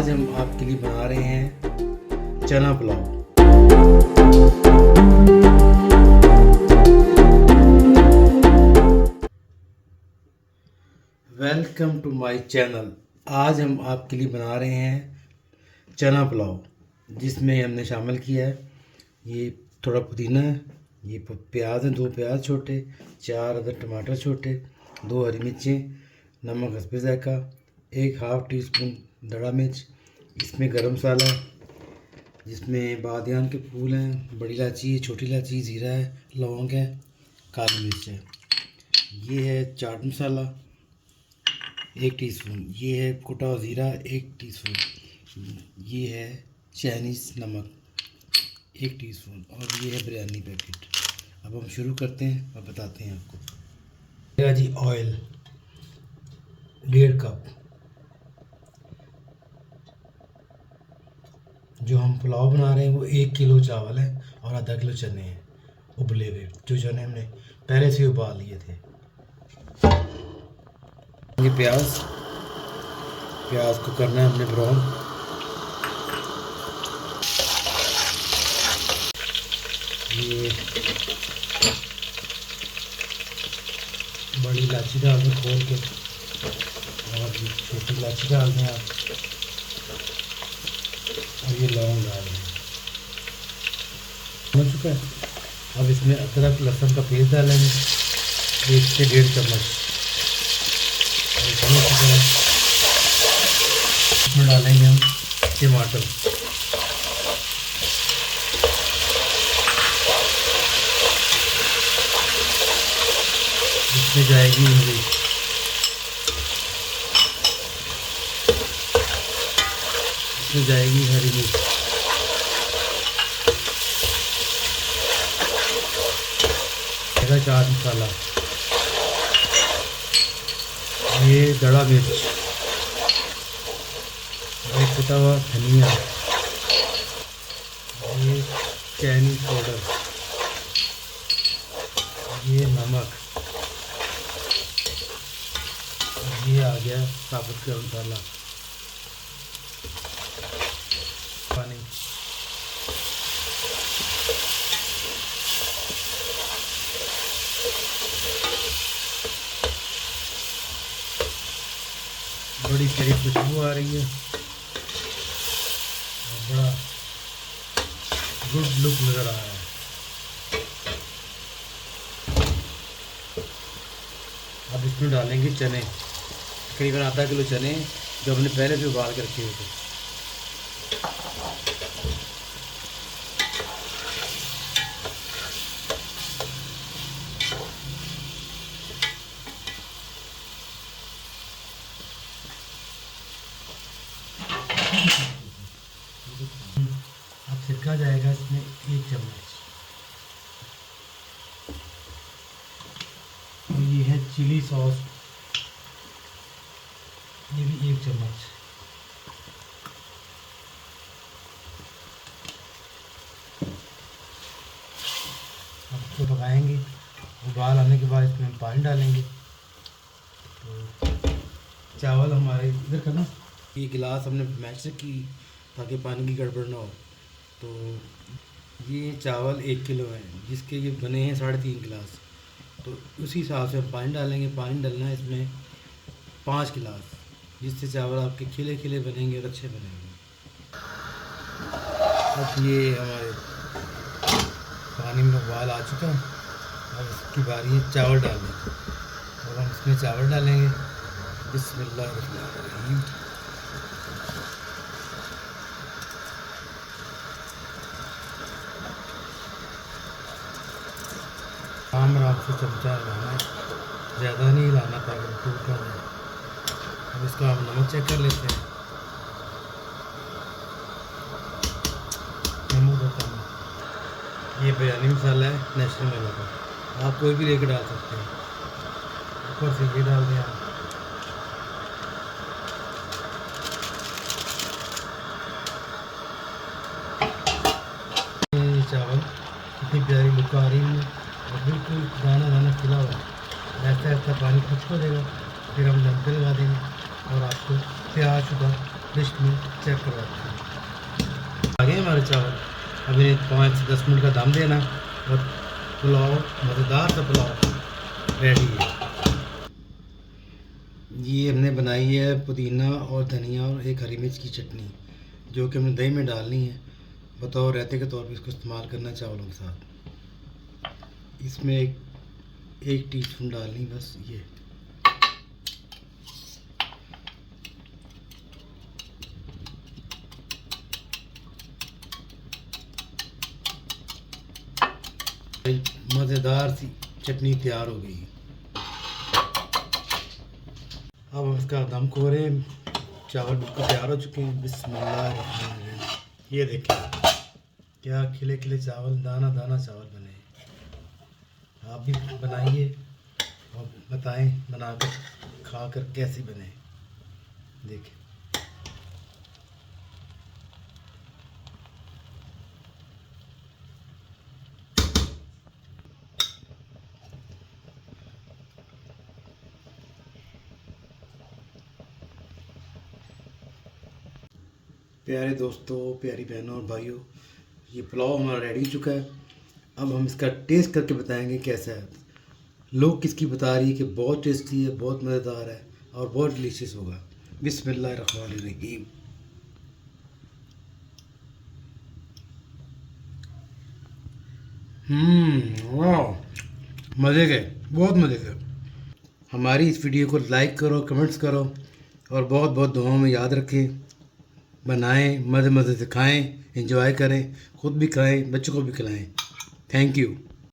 आज हम आपके लिए बना रहे हैं चना pulao. Welcome to my channel. आज हम आपके लिए बना रहे हैं चना पुलाव, जिसमें हमने शामिल किया है ये थोड़ा पुदीना है, ये प्याज है, 2 प्याज छोटे, 4 अदर टमाटर छोटे, 2 हरी मिर्चें, नमक हस्बे ज़ायका, 1/2 टीस्पून दड़ा मिर्च, इसमें गरम मसाला, जिसमें बादियान के फूल हैं, बड़ी इलायची है, छोटी इलायची, ज़ीरा है, लौंग है, काली मिर्च है। ये है चाट मसाला 1 टीस्पून, ये है कुटा हुआ ज़ीरा 1 टीस्पून, ये है चाइनीज़ नमक 1 टीस्पून और ये है बिरयानी पैकेट। अब हम शुरू करते हैं और बताते हैं आपको। जी ऑयल 1.5 कप। जो हम पुलाव बना रहे हैं वो 1 किलो चावल है और आधा किलो चने हैं उबले हुए, जो चने हमने पहले से उबाल लिए थे। ये प्याज को करना है हमने ब्राउन। ये बड़ी इलायची डाल दें खोल के और छोटी इलायची डाल दें आप, और ये लौंग डाल दें। हो चुका है। अब इसमें अदरक लहसुन का पेस्ट डालेंगे 1 से 1.5 चम्मच। इसमें डालेंगे हम टमाटर, इसमें जाएगी इमली, इसमें जाएगी हरी मिर्च, चाट मसाला, ये दड़ा मिर्च, ये कुटा हुआ धनिया, ये चाइनीज़ पाउडर, ये नमक, ये आ गया साबुत गरम मसाला, पानी, बड़ी प्यारी खुशबू आ रही है और बड़ा गुड लुक नज़र आ रहा है। अब इसमें डालेंगे चने, तकरीबन आधा किलो चने जो हमने पहले से उबाल कर रखे हुए थे। अब सिरका जाएगा इसमें 1 चम्मच, और ये है चिली सॉस, ये भी 1 चम्मच। अब इसको पकाएंगे, उबाल आने के बाद इसमें हम पानी डालेंगे। तो चावल हमारे इधर करना, ये गिलास हमने मैश की ताकि पानी की गड़बड़ ना हो। तो ये चावल 1 किलो है, जिसके ये बने हैं 3.5 गिलास, तो उसी हिसाब से हम पानी डालेंगे। पानी डालना है इसमें 5 गिलास, जिससे चावल आपके खिले खिले बनेंगे और अच्छे बनेंगे। अब ये हमारे पानी में उबाल आ चुका है, अब इसकी बारी है चावल डालने की। और हम इसमें चावल डालेंगे। बिस्मिल्लाहिर्रहमानिर्रहीम। आराम से चमचा हिलाना है, ज़्यादा नहीं हिलाना ताकि टूट ना जाए। अब इसका हम नमक चेक कर लेते हैं। नमक होता है, ये बिरयानी मसाला है नेशनल वाला का, आप कोई भी लेकर डाल सकते हैं। ऊपर से ये डाल दें आप। चावल कितनी प्यारी लुक आ रही है और बिल्कुल दाना दाना खिला हुआ है। ऐसा ऐसा पानी खुश्क हो जाएगा, फिर हम दम पे लगा देंगे और आपको तैयार शुदा लिस्ट में चेक करवाते हैं। आ गए हमारे चावल, अब इन्हें 5 से 10 मिनट का दम देना और पुलाव, मज़ेदार सा पुलाव रेडी है। ये हमने बनाई है पुदीना और धनिया और एक हरी मिर्च की चटनी, जो कि हमने दही में डालनी है बतौर रायते के तौर पे इसको इस्तेमाल करना चावलों के साथ। इसमें एक टीस्पून डालनी बस। ये मज़ेदार सी चटनी तैयार हो गई। अब हम इसका दम खोलें। चावल बिल्कुल तैयार हो चुके हैं। बिस्मिल्लाह। ये देखें क्या खिले खिले चावल, दाना दाना चावल बने। आप भी बनाइए और बताएं बनाकर खाकर कैसी बने। देखें प्यारे दोस्तों, प्यारी बहनों और भाइयों, ये पुलाव हमारा रेडी हो चुका है। अब हम इसका टेस्ट करके बताएंगे कैसा है। लोग किसकी बता रही है कि बहुत टेस्टी है, बहुत मज़ेदार है और बहुत डिलीशियस होगा। बिस्मिल्लाहिर्रहमानिर्रहीम। वाह, मज़े के, बहुत मज़े के। हमारी इस वीडियो को लाइक करो, कमेंट्स करो और बहुत बहुत दुआओं में याद रखें। बनाएं, मज़े मज़े से खाएं, एंजॉय करें, खुद भी खाएं, बच्चों को भी खिलाएं। Thank you.